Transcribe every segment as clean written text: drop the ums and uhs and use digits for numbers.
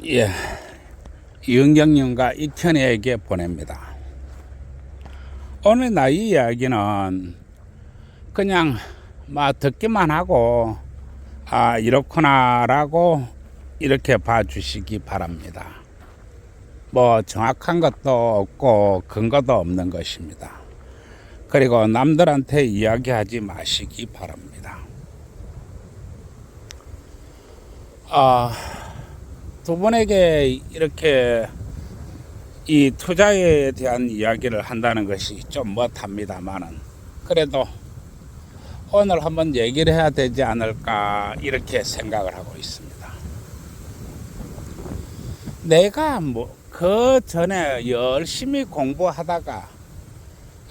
예, 윤경영과 익현이에게 보냅니다. 오늘 나이 이야기는 그냥 듣기만 하고 이렇구나라고 이렇게 봐주시기 바랍니다. 정확한 것도 없고 근거도 없는 것입니다. 그리고 남들한테 이야기하지 마시기 바랍니다. 두 분에게 이렇게 이 투자에 대한 이야기를 한다는 것이 좀 못합니다만은 그래도 오늘 한번 얘기를 해야 되지 않을까 이렇게 생각을 하고 있습니다. 내가 그 전에 열심히 공부하다가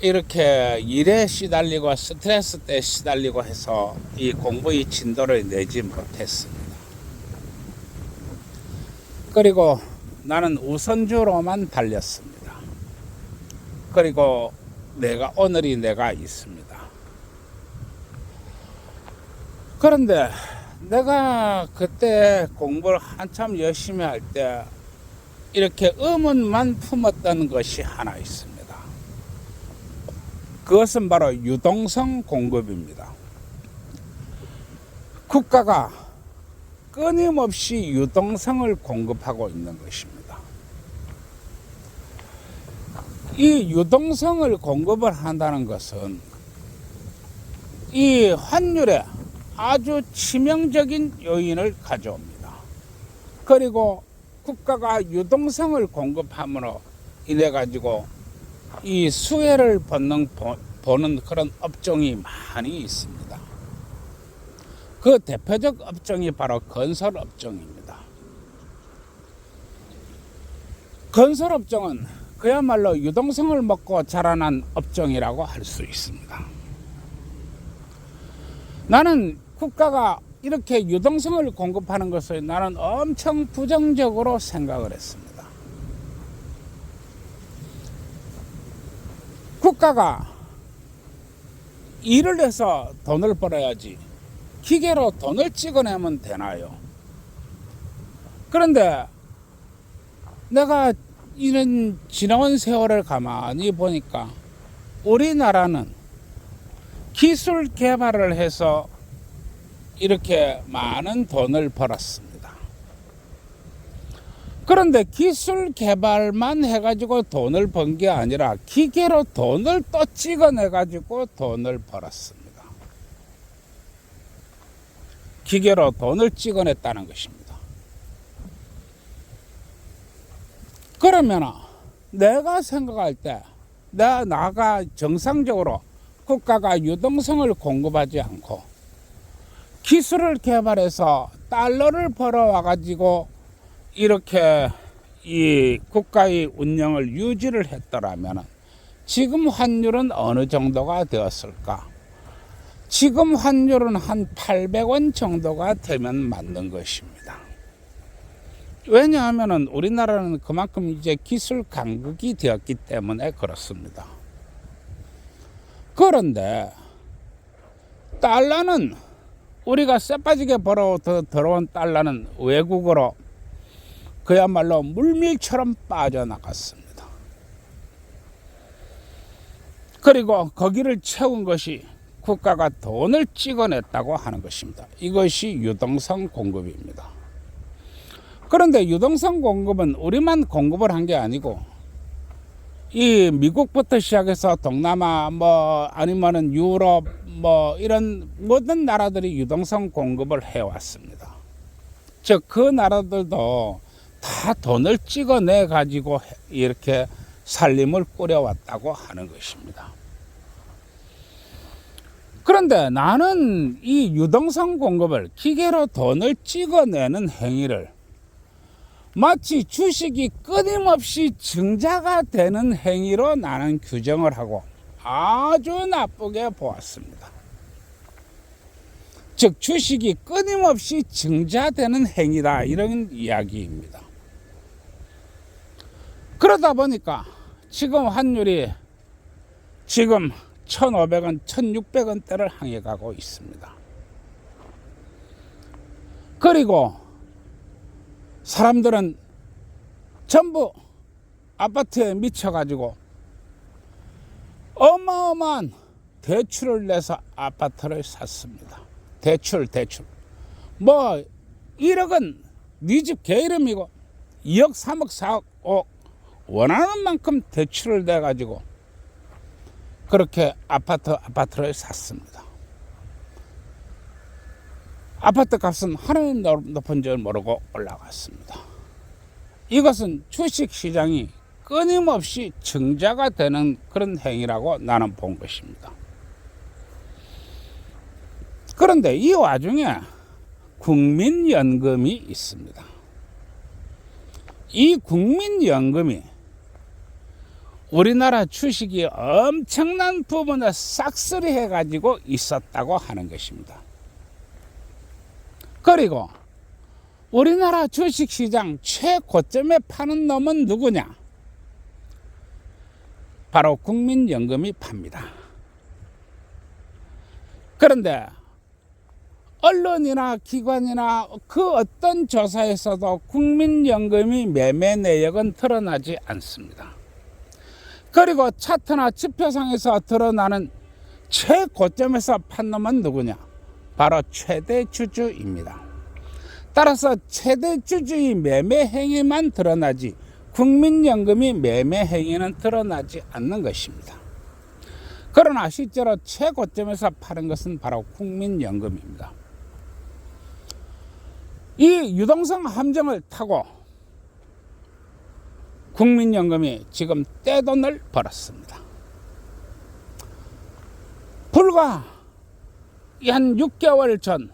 이렇게 일에 시달리고 스트레스 때 시달리고 해서 이 공부의 진도를 내지 못했습니다. 그리고 나는 우선주로만 달렸습니다. 그리고 오늘이 내가 있습니다. 그런데 내가 그때 공부를 한참 열심히 할 때 이렇게 의문만 품었던 것이 하나 있습니다. 그것은 바로 유동성 공급입니다. 국가가 끊임없이 유동성을 공급하고 있는 것입니다. 이 유동성을 공급을 한다는 것은 이 환율에 아주 치명적인 요인을 가져옵니다. 그리고 국가가 유동성을 공급함으로 인해 가지고 이 수혜를 보는 그런 업종이 많이 있습니다. 그 대표적 업종이 바로 건설업종입니다. 건설업종은 그야말로 유동성을 먹고 자라난 업종이라고 할 수 있습니다. 나는 국가가 이렇게 유동성을 공급하는 것을 나는 엄청 부정적으로 생각을 했습니다. 국가가 일을 해서 돈을 벌어야지 기계로 돈을 찍어내면 되나요? 그런데 내가 이런 지나온 세월을 가만히 보니까 우리나라는 기술 개발을 해서 이렇게 많은 돈을 벌었습니다. 그런데 기술 개발만 해가지고 돈을 번 게 아니라 기계로 돈을 또 찍어내가지고 돈을 벌었습니다. 기계로 돈을 찍어냈다는 것입니다. 그러면 내가 생각할 때 나가 정상적으로 국가가 유동성을 공급하지 않고 기술을 개발해서 달러를 벌어와 가지고 이렇게 이 국가의 운영을 유지를 했더라면 지금 환율은 어느 정도가 되었을까? 지금 환율은 한 800원 정도가 되면 맞는 것입니다. 왜냐하면 우리나라는 그만큼 이제 기술 강국이 되었기 때문에 그렇습니다. 그런데 달러는 우리가 쎄빠지게 들어온 달러는 외국으로 그야말로 물밀처럼 빠져나갔습니다. 그리고 거기를 채운 것이 국가가 돈을 찍어냈다고 하는 것입니다. 이것이 유동성 공급입니다. 그런데 유동성 공급은 우리만 공급을 한 게 아니고 이 미국부터 시작해서 동남아 아니면은 유럽 이런 모든 나라들이 유동성 공급을 해왔습니다. 즉 그 나라들도 다 돈을 찍어내 가지고 이렇게 살림을 꾸려왔다고 하는 것입니다. 그런데 나는 이 유동성 공급을 기계로 돈을 찍어내는 행위를 마치 주식이 끊임없이 증자가 되는 행위로 나는 규정을 하고 아주 나쁘게 보았습니다. 즉 주식이 끊임없이 증자되는 행위다 이런 이야기입니다. 그러다 보니까 지금 환율이 지금 1,500원, 1,600원대를 향해 가고 있습니다. 그리고 사람들은 전부 아파트에 미쳐가지고 어마어마한 대출을 내서 아파트를 샀습니다. 대출. 뭐 1억은 네 집 개 이름이고 2억, 3억, 4억, 5억 원하는 만큼 대출을 내가지고 그렇게 아파트를 샀습니다. 아파트 값은 하늘 높은 줄 모르고 올라갔습니다. 이것은 주식시장이 끊임없이 증자가 되는 그런 행위라고 나는 본 것입니다. 그런데 이 와중에 국민연금이 있습니다. 이 국민연금이 우리나라 주식이 엄청난 부분을 싹쓸이 해가지고 있었다고 하는 것입니다. 그리고 우리나라 주식시장 최고점에 파는 놈은 누구냐? 바로 국민연금이 팝니다. 그런데 언론이나 기관이나 그 어떤 조사에서도 국민연금이 매매 내역은 드러나지 않습니다. 그리고 차트나 지표상에서 드러나는 최고점에서 판 놈은 누구냐? 바로 최대 주주입니다. 따라서 최대 주주의 매매 행위만 드러나지 국민연금이 매매 행위는 드러나지 않는 것입니다. 그러나 실제로 최고점에서 파는 것은 바로 국민연금입니다. 이 유동성 함정을 타고 국민연금이 지금 떼돈을 벌었습니다. 불과 한 6개월 전,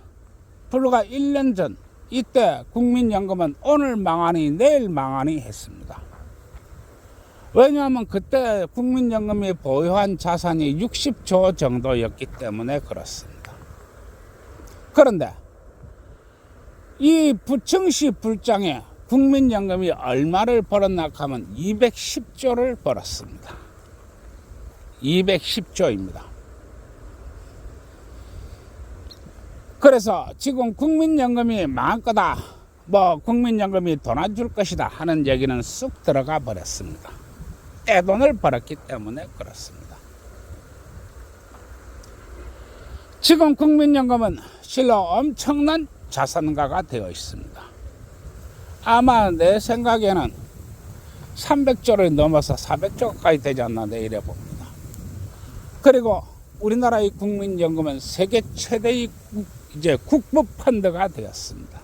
불과 1년 전 이때 국민연금은 오늘 망하니 내일 망하니 했습니다. 왜냐하면 그때 국민연금이 보유한 자산이 60조 정도였기 때문에 그렇습니다. 그런데 이 부청시 불장에 국민연금이 얼마를 벌었나 하면 210조를 벌었습니다. 210조입니다. 그래서 지금 국민연금이 망할 거다, 뭐 국민연금이 돈 안 줄 것이다 하는 얘기는 쑥 들어가 버렸습니다. 떼돈을 벌었기 때문에 그렇습니다. 지금 국민연금은 실로 엄청난 자산가가 되어 있습니다. 아마 내 생각에는 300조를 넘어서 400조까지 되지 않나 내일에 봅니다. 그리고 우리나라의 국민연금은 세계 최대의 이제 국부펀드가 되었습니다.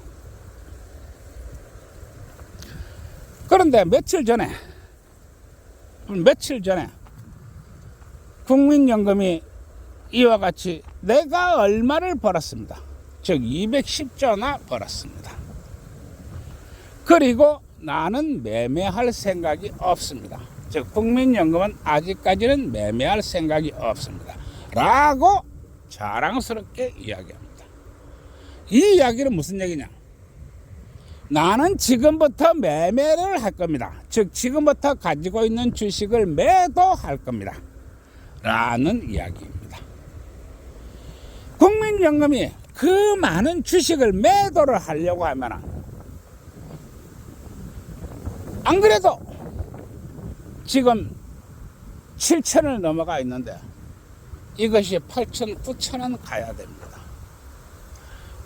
그런데 며칠 전에 국민연금이 이와 같이 내가 얼마를 벌었습니다. 즉 210조나 벌었습니다. 그리고 나는 매매할 생각이 없습니다. 즉 국민연금은 아직까지는 매매할 생각이 없습니다. 라고 자랑스럽게 이야기합니다. 이 이야기는 무슨 얘기냐? 나는 지금부터 매매를 할 겁니다. 즉 지금부터 가지고 있는 주식을 매도할 겁니다. 라는 이야기입니다. 국민연금이 그 많은 주식을 매도를 하려고 하면 안 그래도 지금 7천을 넘어가 있는데 이것이 8천, 9천은 가야 됩니다.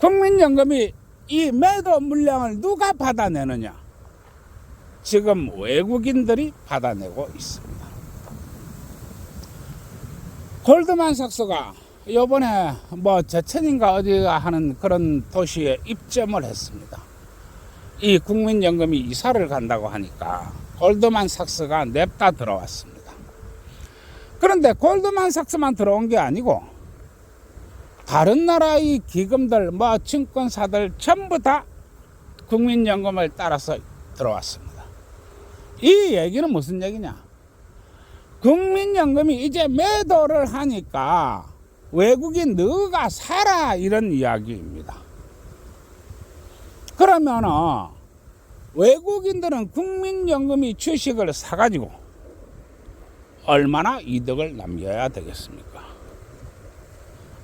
국민연금이 이 매도 물량을 누가 받아내느냐? 지금 외국인들이 받아내고 있습니다. 골드만삭스가 이번에 뭐 제천인가 어디가 하는 그런 도시에 입점을 했습니다. 이 국민연금이 이사를 간다고 하니까 골드만삭스가 냅다 들어왔습니다. 그런데 골드만삭스만 들어온 게 아니고 다른 나라의 기금들, 뭐 증권사들 전부 다 국민연금을 따라서 들어왔습니다. 이 얘기는 무슨 얘기냐? 국민연금이 이제 매도를 하니까 외국인 너가 사라 이런 이야기입니다. 그러면은 외국인들은 국민연금이 주식을 사가지고 얼마나 이득을 남겨야 되겠습니까?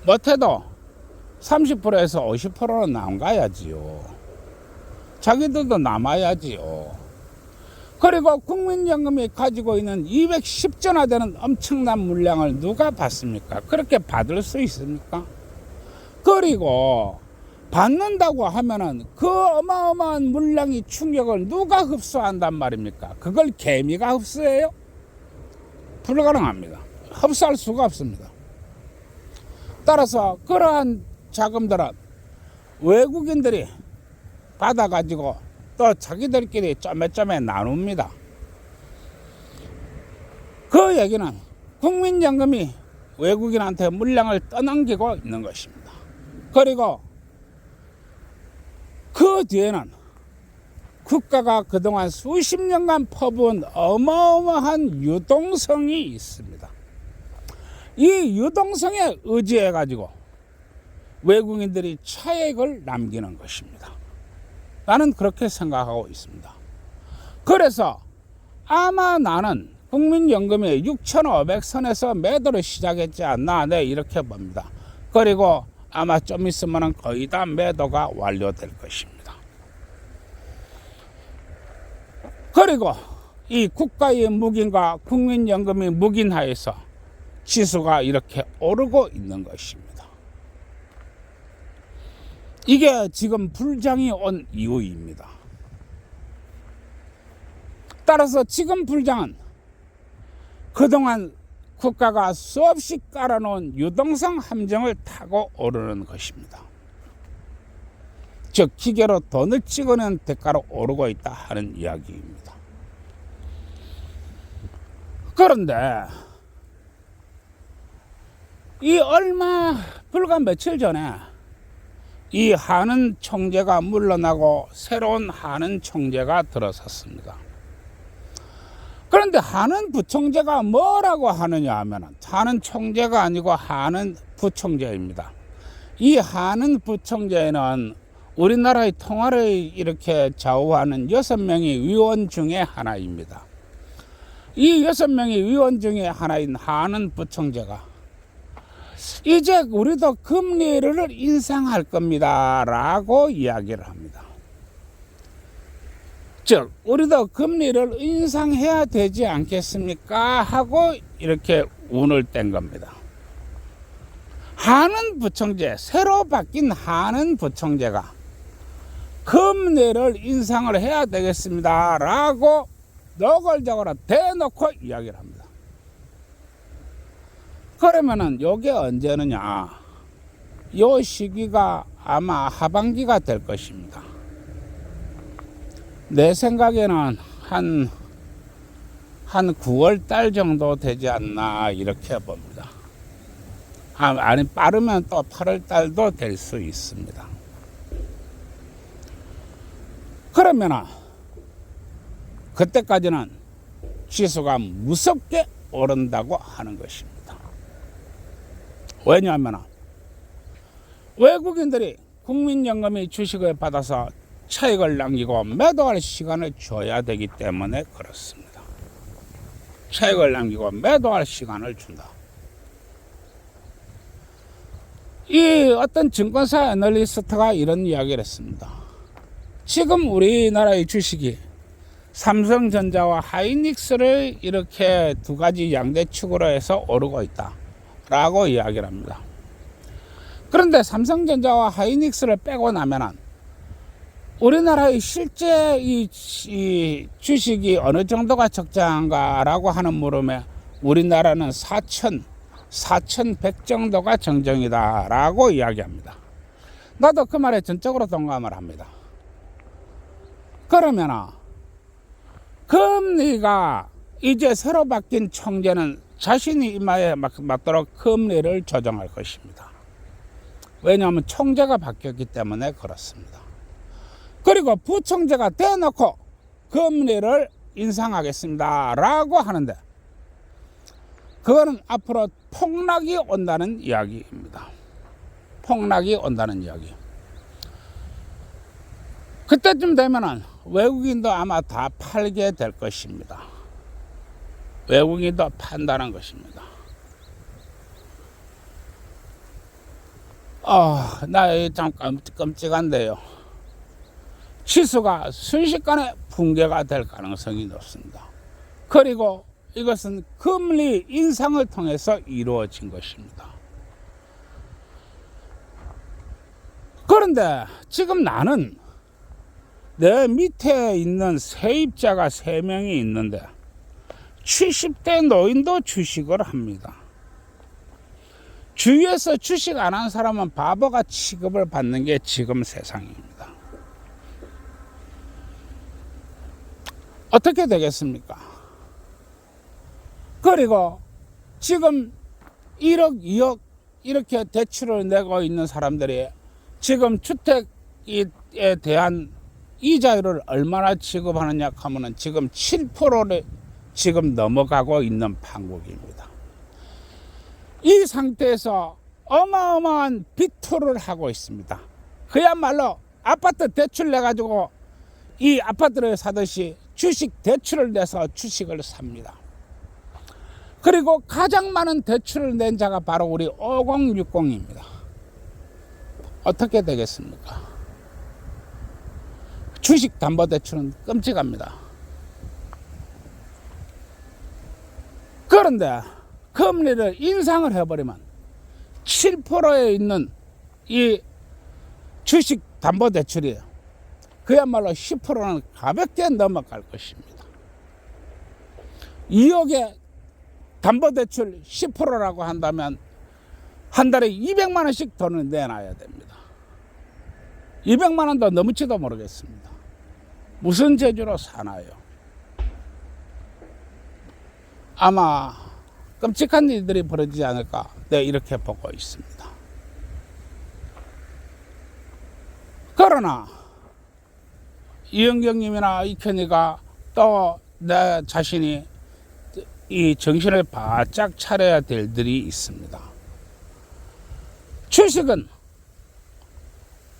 못해도 30%에서 50%는 남가야지요. 자기들도 남아야지요. 그리고 국민연금이 가지고 있는 210조나 되는 엄청난 물량을 누가 받습니까? 그렇게 받을 수 있습니까? 그리고 받는다고 하면은 그 어마어마한 물량의 충격을 누가 흡수한단 말입니까? 그걸 개미가 흡수해요? 불가능합니다. 흡수할 수가 없습니다. 따라서 그러한 자금들은 외국인들이 받아가지고 또 자기들끼리 쪼매쪼매 나눕니다. 그 얘기는 국민연금이 외국인한테 물량을 떠넘기고 있는 것입니다. 그리고 그 뒤에는 국가가 그동안 수십 년간 퍼부은 어마어마한 유동성이 있습니다. 이 유동성에 의지해 가지고 외국인들이 차익을 남기는 것입니다. 나는 그렇게 생각하고 있습니다. 그래서 아마 나는 국민연금이 6,500선에서 매도를 시작했지 않나, 네, 이렇게 봅니다. 그리고 아마 좀 있으면 거의 다 매도가 완료될 것입니다. 그리고 이 국가의 묵인과 국민연금이 묵인하에서 지수가 이렇게 오르고 있는 것입니다. 이게 지금 불장이 온 이유입니다. 따라서 지금 불장은 그동안 국가가 수없이 깔아놓은 유동성 함정을 타고 오르는 것입니다. 즉 기계로 돈을 찍어낸 대가로 오르고 있다 하는 이야기입니다. 그런데 이 불과 며칠 전에 이 한은 총재가 물러나고 새로운 한은 총재가 들어섰습니다. 그런데 한은 부총재가 뭐라고 하느냐 하면 한은 총재가 아니고 한은 부총재입니다. 이 한은 부총재는 우리나라의 통화를 이렇게 좌우하는 6명의 위원 중에 하나입니다. 이 6명의 위원 중에 하나인 한은 부총재가 이제 우리도 금리를 인상할 겁니다 라고 이야기를 합니다. 즉 우리도 금리를 인상해야 되지 않겠습니까 하고 이렇게 운을 뗀 겁니다. 한은 부총재, 새로 바뀐 한은 부총재가 금리를 인상을 해야 되겠습니다 라고 노골적으로 대놓고 이야기를 합니다. 그러면은 요게 언제느냐, 요 시기가 아마 하반기가 될 것입니다. 내 생각에는 한 9월 달 정도 되지 않나 이렇게 봅니다. 아니 빠르면 또 8월 달도 될 수 있습니다. 그러면은 그때까지는 지수가 무섭게 오른다고 하는 것입니다. 왜냐하면 외국인들이 국민연금이 주식을 받아서 차익을 남기고 매도할 시간을 줘야 되기 때문에 그렇습니다. 차익을 남기고 매도할 시간을 준다. 이 어떤 증권사 애널리스트가 이런 이야기를 했습니다. 지금 우리나라의 주식이 삼성전자와 하이닉스를 이렇게 두 가지 양대축으로 해서 오르고 있다 라고 이야기를 합니다. 그런데 삼성전자와 하이닉스를 빼고 나면은 우리나라의 실제 이 주식이 어느 정도가 적정한가라고 하는 물음에 우리나라는 4,100 정도가 정정이다 라고 이야기합니다. 나도 그 말에 전적으로 동감을 합니다. 그러면 금리가 이제 새로 바뀐 총재는 자신이 입맛에 맞도록 금리를 조정할 것입니다. 왜냐하면 총재가 바뀌었기 때문에 그렇습니다. 그리고 부총재가 대놓고 금리를 인상하겠습니다 라고 하는데 그거는 앞으로 폭락이 온다는 이야기입니다. 폭락이 온다는 이야기. 그때쯤 되면은 외국인도 아마 다 팔게 될 것입니다. 외국인도 판다는 것입니다. 나 참 끔찍한데요. 지수가 순식간에 붕괴가 될 가능성이 높습니다. 그리고 이것은 금리 인상을 통해서 이루어진 것입니다. 그런데 지금 나는 내 밑에 있는 세입자가 3명이 있는데 70대 노인도 주식을 합니다. 주위에서 주식 안 한 사람은 바보가 취급을 받는 게 지금 세상입니다. 어떻게 되겠습니까? 그리고 지금 1억, 2억 이렇게 대출을 내고 있는 사람들이 지금 주택에 대한 이자율을 얼마나 지급하느냐 하면은 지금 7%를 지금 넘어가고 있는 판국입니다. 이 상태에서 어마어마한 비투를 하고 있습니다. 그야말로 아파트 대출 내가지고 이 아파트를 사듯이 주식 대출을 내서 주식을 삽니다. 그리고 가장 많은 대출을 낸 자가 바로 우리 5060입니다. 어떻게 되겠습니까? 주식 담보대출은 끔찍합니다. 그런데 금리를 인상을 해버리면 7%에 있는 이 주식 담보대출이 그야말로 10%는 가볍게 넘어갈 것입니다. 2억에 담보대출 10%라고 한다면 한 달에 200만 원씩 돈을 내놔야 됩니다. 200만 원도 넘을지도 모르겠습니다. 무슨 재주로 사나요? 아마 끔찍한 일들이 벌어지지 않을까 이렇게 보고 있습니다. 그러나 이은경님이나 이현이가 또 내 자신이 이 정신을 바짝 차려야 될 일이 있습니다. 주식은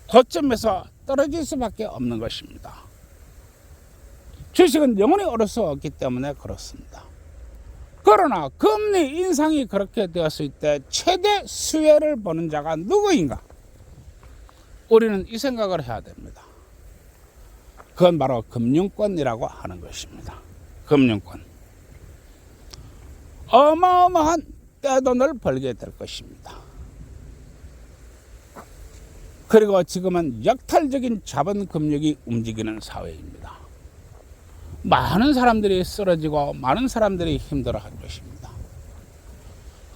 고점에서 떨어질 수밖에 없는 것입니다. 주식은 영원히 오를 수 없기 때문에 그렇습니다. 그러나 금리 인상이 그렇게 되었을 때 최대 수혜를 보는 자가 누구인가? 우리는 이 생각을 해야 됩니다. 그건 바로 금융권이라고 하는 것입니다. 금융권. 어마어마한 떼돈을 벌게 될 것입니다. 그리고 지금은 역탈적인 자본금융이 움직이는 사회입니다. 많은 사람들이 쓰러지고 많은 사람들이 힘들어할 것입니다.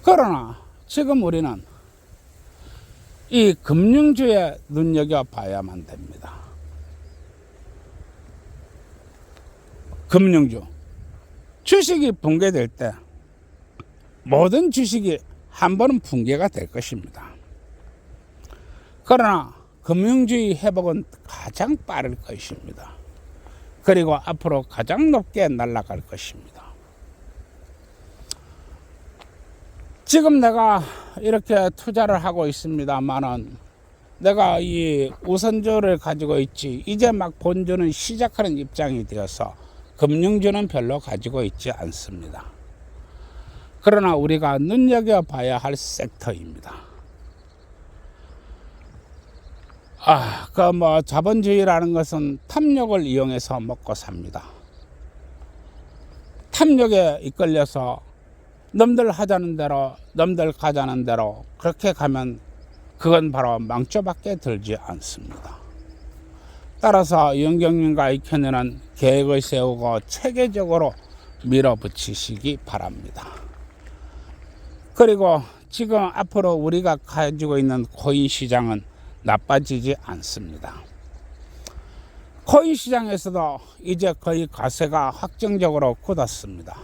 그러나 지금 우리는 이 금융주에 눈여겨봐야만 됩니다. 금융주. 주식이 붕괴될 때 모든 주식이 한 번은 붕괴가 될 것입니다. 그러나 금융주의 회복은 가장 빠를 것입니다. 그리고 앞으로 가장 높게 날아갈 것입니다. 지금 내가 이렇게 투자를 하고 있습니다만은 내가 이 우선주를 가지고 있지 이제 막 본주는 시작하는 입장이 되어서 금융주는 별로 가지고 있지 않습니다. 그러나 우리가 눈여겨봐야 할 섹터입니다. 자본주의라는 것은 탐욕을 이용해서 먹고 삽니다. 탐욕에 이끌려서 남들 하자는 대로, 남들 가자는 대로 그렇게 가면 그건 바로 망조밖에 들지 않습니다. 따라서 영경님과 이현이는 계획을 세우고 체계적으로 밀어붙이시기 바랍니다. 그리고 지금 앞으로 우리가 가지고 있는 코인 시장은 나빠지지 않습니다. 코인 시장에서도 이제 거의 가세가 확정적으로 굳었습니다.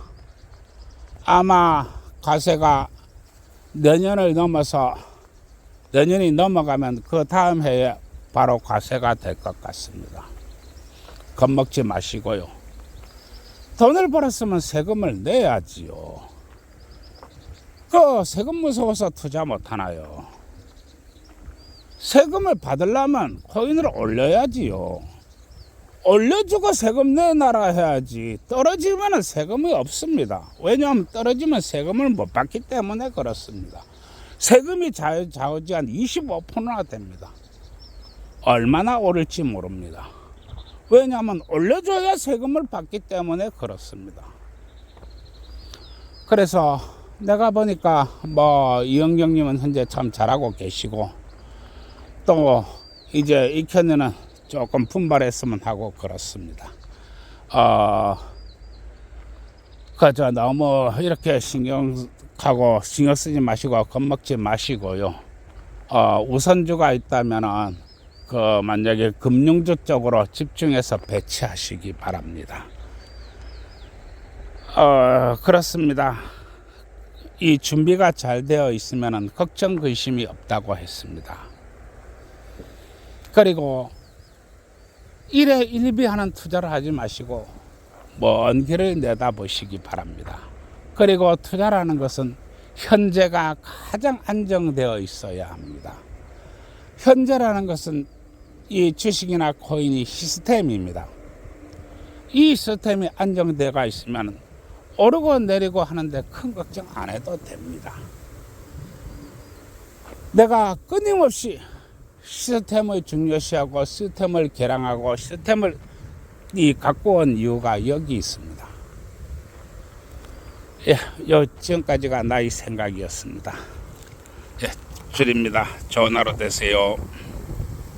아마 가세가 내년이 넘어가면 그 다음 해에 바로 가세가 될 것 같습니다. 겁먹지 마시고요. 돈을 벌었으면 세금을 내야지요. 그 세금 무서워서 투자 못하나요? 세금을 받으려면 코인을 올려야지요. 올려주고 세금 내놔라 해야지. 떨어지면 세금이 없습니다. 왜냐하면 떨어지면 세금을 못 받기 때문에 그렇습니다. 세금이 좌우지한 25%나 됩니다. 얼마나 오를지 모릅니다. 왜냐하면 올려줘야 세금을 받기 때문에 그렇습니다. 그래서 내가 보니까 뭐 이영경님은 현재 참 잘하고 계시고, 또 이제 익현이는 조금 분발했으면 하고 그렇습니다. 그저 너무 이렇게 신경 쓰지 마시고 겁먹지 마시고요. 우선주가 있다면은 만약에 금융주 쪽으로 집중해서 배치하시기 바랍니다. 그렇습니다. 이 준비가 잘 되어 있으면은 걱정 근심이 없다고 했습니다. 그리고 일에 일비하는 투자를 하지 마시고 먼 길을 내다보시기 바랍니다. 그리고 투자라는 것은 현재가 가장 안정되어 있어야 합니다. 현재라는 것은 이 주식이나 코인이 시스템입니다. 이 시스템이 안정되어 있으면 오르고 내리고 하는데 큰 걱정 안 해도 됩니다. 내가 끊임없이 시스템을 중요시하고 시스템을 개량하고 시스템을 갖고 온 이유가 여기 있습니다. 예, 지금까지가 나의 생각이었습니다. 예, 줄입니다. 좋은 하루 되세요.